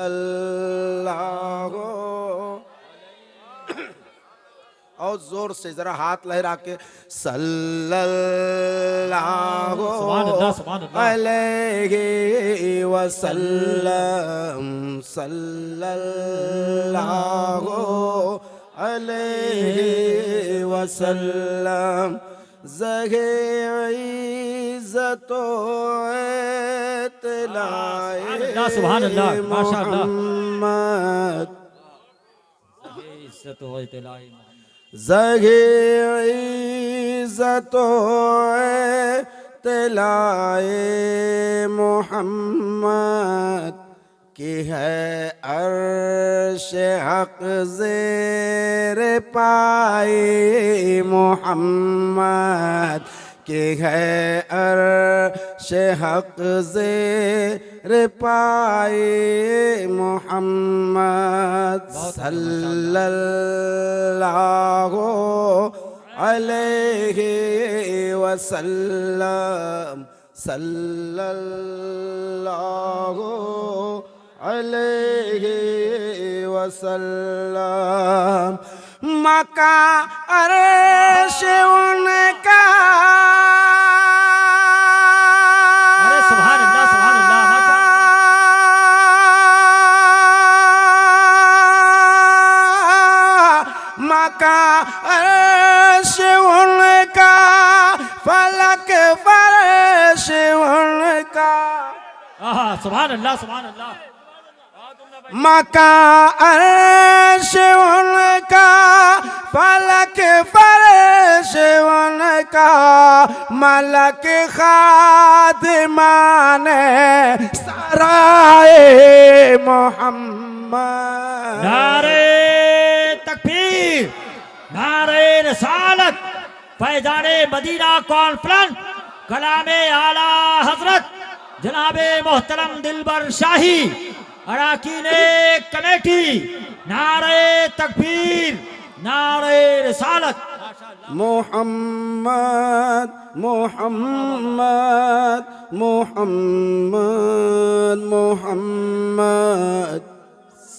अल्लाह और जोर से जरा हाथ लहरा के सल्लल्लाहु अलैहि वसल्लम सल्लल्लाहु अलैहि वसल्लम ज़हे इज़्ज़तो इत्तलाए मोहम्मद ज़हे इज़्ज़तो इत्तलाए मोहम्मद की है अर्श हक ज़ेर पाए मोहम्मद की है अर्श हक ज़ेर पाए मोहम्मद सल्लल्लाहु अलैहि वसल्लम सल्लल्लाहु अलैहि वसल्लम मका अर्श उनका मका अर्श उनका फलक फर्श उनका सुभान अल्लाह सुभान अल्लाह मका अर्श उनका फलक फर्श उनका मलक खादिमाने सराए मोहम्मद नारे तकबीर नारे रसालत फैजाने मदीना कॉन्फ्रेंस कलामे आला हजरत जनाबे मोहतरम दिलबर शाही अराकीने कमेटी नारे तकबीर नारे रसालत मोहम्मद मोहम्मद मोहम्मद मोहम्मद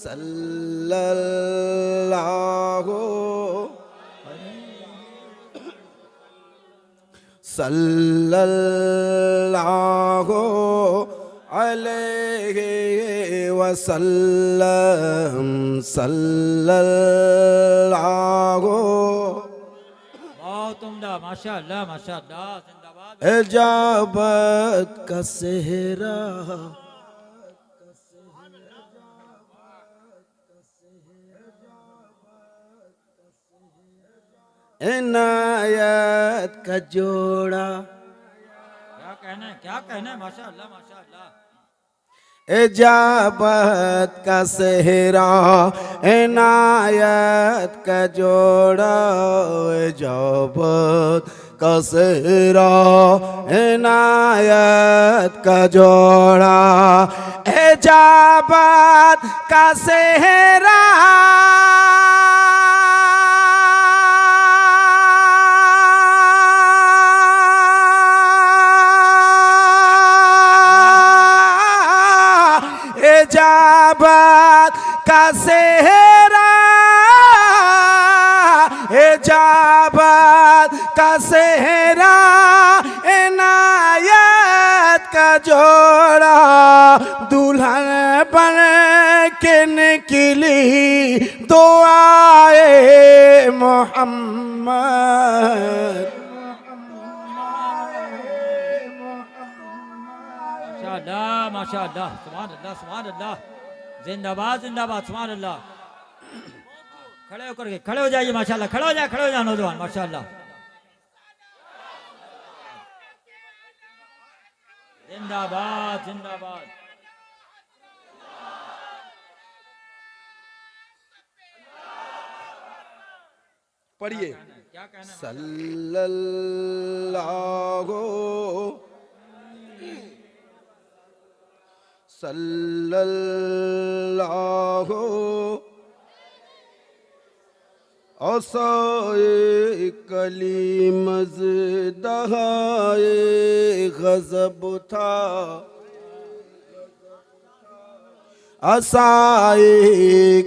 सल्लल्लाहु सल्लल्लाहु अलैहि वसल्लम सल्लल्लाहु बहुत उम्दा माशाअल्लाह माशाअल्लाह जिंदाबाद इजाबत का सेहरा इनायत का जोड़ा क्या कहना है माशाअल्लाह माशाअल्लाह इजाबत का सेहरा इनायत का जोड़ा इजाबत का सेहरा इनायत का जोड़ा इजाबत का सेहरा इजाबत का सेहरा इजाबत का सेहरा इनायत का जोड़ा दुल्हन बन के निकली दुआए मोहम्मद माशाअल्लाह माशाअल्लाह सुभान अल्लाह सुभान अल्लाह जिंदाबाद जिंदाबाद सुभान अल्लाह खड़े होकर के खड़े हो जाइए माशाअल्लाह खड़े हो जाए नौजवान माशाअल्लाह जिंदाबाद जिंदाबाद पढ़िए क्या कहना सल्लल्लाहु सल्लल्लाहु औसाए कलीमज़ दहाए गज़ब था असाए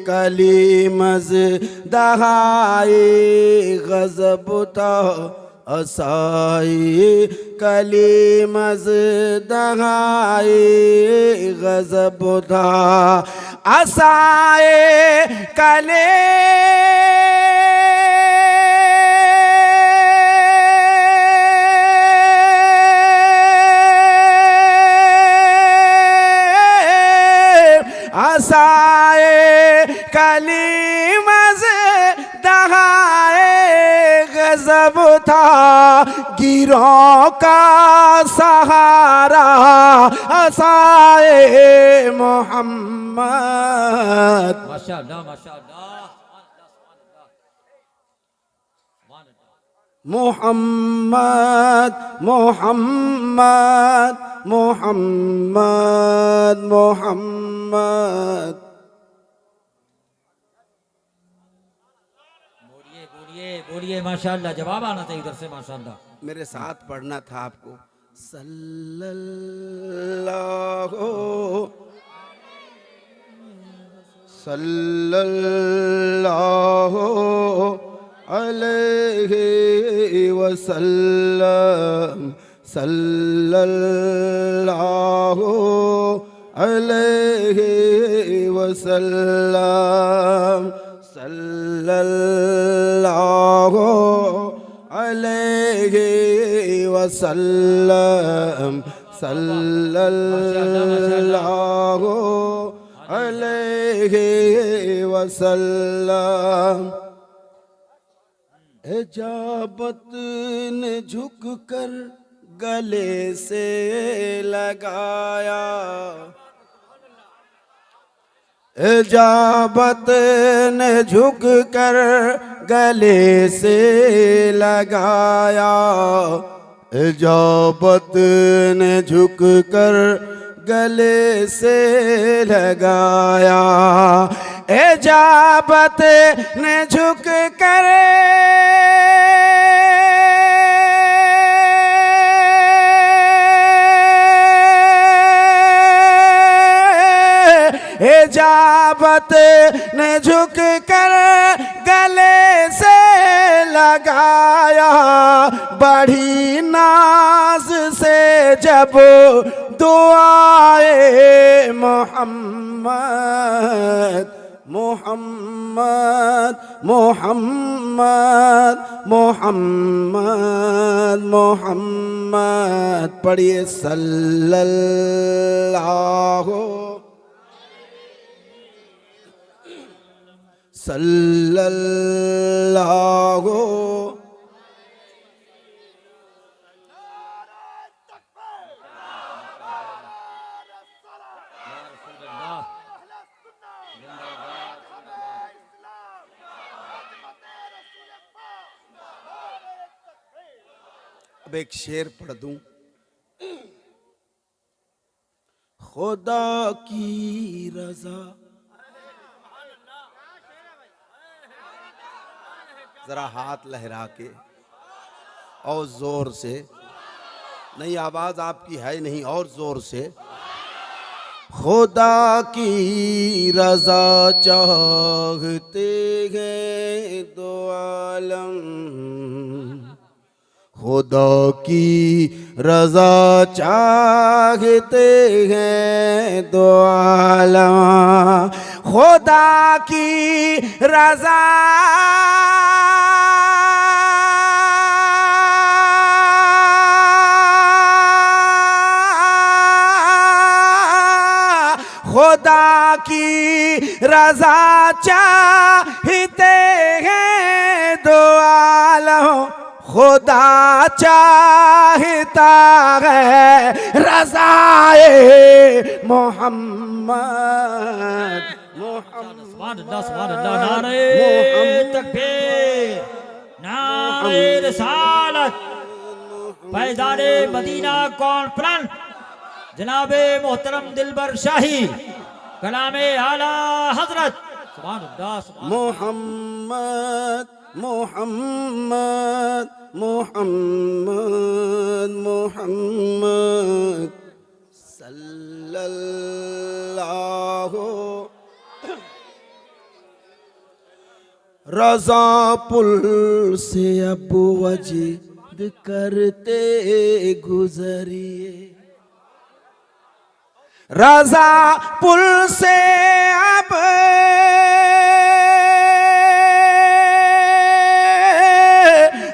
कलीमज दहाए गजब था असाए कलीमज दहाए गजब था असाए कले असाए कलीमज दहाए गजब था गिरों का सहारा असाए मोहम्मद माशाअल्लाह माशाअल्लाह मोहम्मद मोहम्मद मोहम्मद मोहम्मद बोलिए बोलिए बोलिए माशाअल्लाह जवाब आना चाहिए इधर से माशाअल्लाह मेरे साथ पढ़ना था आपको सल्लल्लाहु सल्लल्लाहु अलैहि वसल्लम सल्लल्लाहु अलैहि वसल्लम सल्लल्लाहु अलैहि वसल्लम सल्लल्लाहु अलैहि वसल्लम इजाबत ने झुक कर गले से लगाया इजाबत ने झुक कर गले से लगाया इजाबत ने झुक कर गले से लगाया इजाबत ने झुक कर इजाबत ने झुक कर गले से लगाया बड़ी नाज से जब दुआए मोहम्मद मोहम्मद मोहम्मद मोहम्मद मोहम्मद पढ़िए सल्लल्लाहु सल्लल्लाहु अब एक शेर पढ़ दूं खुदा की रजा जरा हाथ लहरा के और जोर से नहीं आवाज आपकी है नहीं और जोर से खुदा की रजा चाहते हैं दो आलम खुदा की रजा चाहते हैं दो आलम खुदा की रजा खुदा की रजा चाहते हैं दो आलम खुदा चाहता है रज़ाए मोहम्मद सुभान अल्लाह नारे तकबीर नारे रिसालत फैज़ाने मदीना कॉन्फ्रेंस जनाबे मोहतरम दिलबर शाही कलामे आला हजरत सुभान अल्लाह मोहम्मद मोहम्मद मोहम्मद मोहम्मद सल्लल्लाहु रजा पुल से अब वजद करते गुजरिए, रजा पुल से अब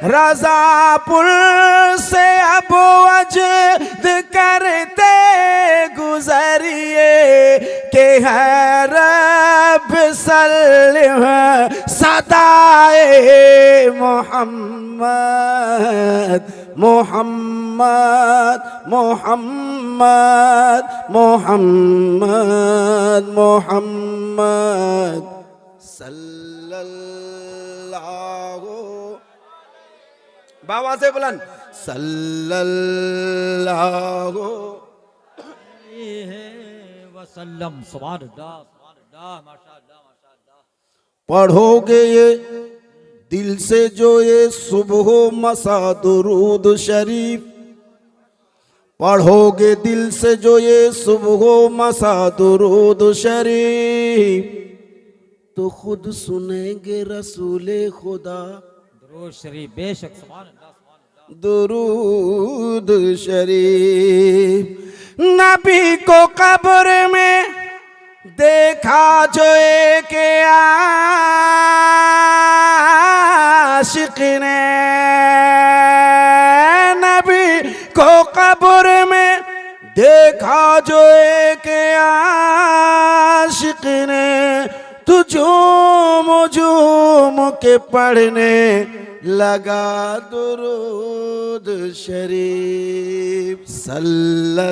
रजा पुल से अब वजद करते गुजरिए के है रब सल्लल्लाहु सदाए मोहम्मद मोहम्मद मोहम्मद मोहम्मद मोहम्मद सल्लल्लाहु, बाबा से बुलंद सल्लल्लाहु वसल्लम। सुभान अल्लाह सुभान अल्लाह माशाअल्लाह माशाअल्लाह। पढ़ोगे ये दिल से जो ये सुबह मसा दुरूद शरीफ, पढ़ोगे दिल से जो ये सुबह मसा दुरूद शरीफ, तो खुद सुनेंगे रसूले खुदा दुरूद शरीफ। बेशक सुभान अल्लाह सुभान अल्लाह। दुरूद शरीफ। नबी को कब्र में देखा जो एक आशिक ने, नबी को कब्र में देखा जो एक आशिक ने, तू झूम झूम के पढ़ने लगा दुरूद शरीफ। सल्लल्लाहु